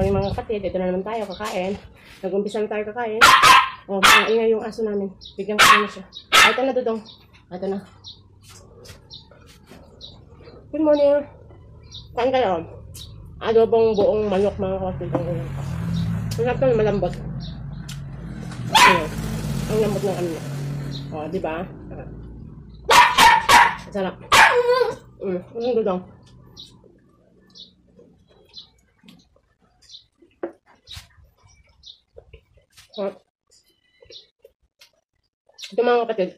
Yung mga kapatid, ito na naman tayo kakain. Nag-umpisa na tayo kakain. Oh, ingay yung aso namin. Bigyan ko na siya. Ito na, Dudong. Ito na. Good morning. Kain kayo. Adobong buong manok mga kapatid. Masarap ito, malambot. Ayan. Ang lambot ng ano. Oh, di ba? Sarap. Ang Dudong. Ito mga kapatid,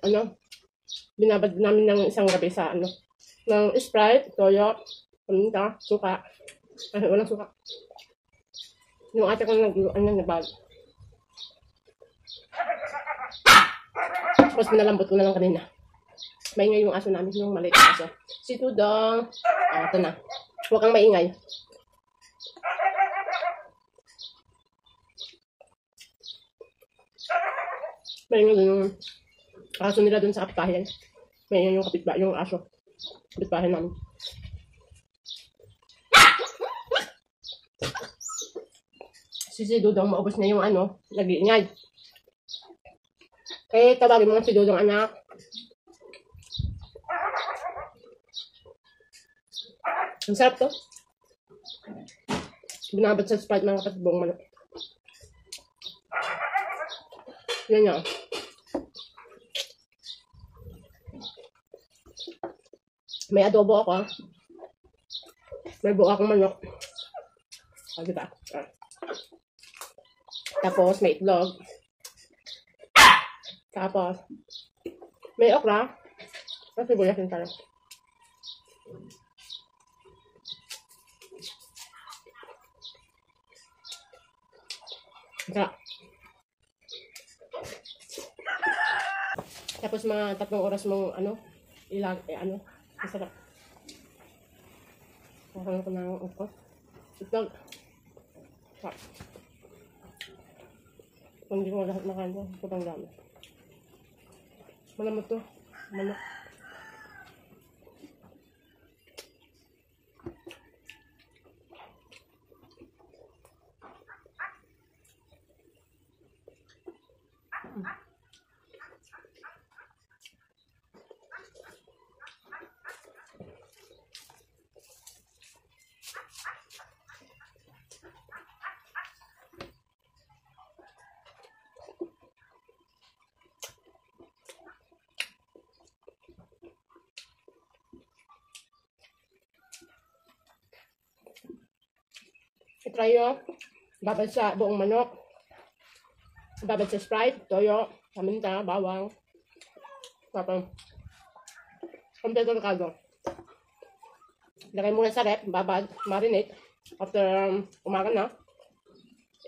binabad namin ng isang gabi sa ng Sprite, toyo, paminta, suka. Ay, walang suka. Yung ate ko nabag. Tapos pinalambot ko na lang kanina. Maingay yung aso namin, yung maliit na aso. Si Tudong. Ito na. Huwag kang maingay. Maingay yung aso nila dun sa kapitbahay. Maingay yung kapitbahay, yung aso. Kapitbahay namin. Si Dudong, maubos na yung nag-iingay. Eh, tawagin mo si Dudong, anak. Ang sarap to. Binabad sa Sprite mga kapatid buong manok. Yan yan. May adobo ako. May buo akong manok. Diba? Tapos may itlog. Tapos may okra. Tapos sibuyas din tayo. Sarap. Tapos mga 3 oras mong masarap. Nakakala ko na ang upo. Itlog. Sarap. Kung hindi ko lahat makain, ito pang dami. Malamot to. Manok. I-try nyo. Babad sa buong manok. Babad sa Sprite, toyo, paminta, bawang. Tapos, kompleto na kaldo. Lagay muna sa rep, babad, marinate. After umaga na,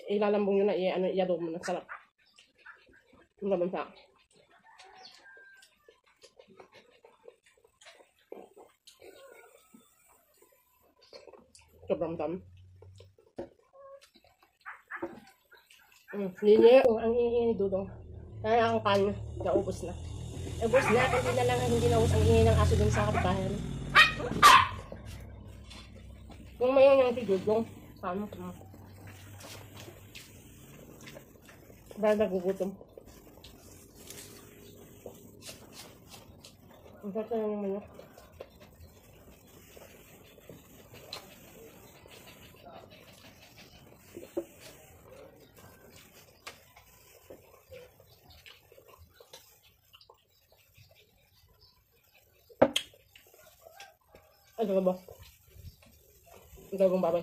ilalambong nyo na, i-adobo mo na. Sarap. Ang laban sa. Sobrang dami. Hindi ang iingi Dudong. Kaya ang kanin, naubos na. Ubos na, hindi na lang hindi naubos ang iingi ng aso dun sa kapitbahay. Kung may yung si Dudong, paano? Dahil nagugutom. Ang sarap na yung manok. Adobo. Adobong baboy.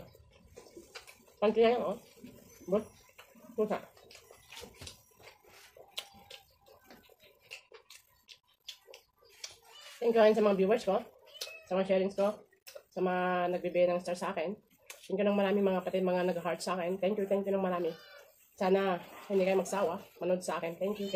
Panty na yan, Bot. Pusa. Thank you sa mga viewers ko. Sa mga sharings ko. Sa mga nagbibigay ng star sa akin. Thank you ng marami mga kapatid, mga nag-heart sa akin. Thank you ng marami. Sana hindi kayo magsawa. Manood sa akin. Thank you.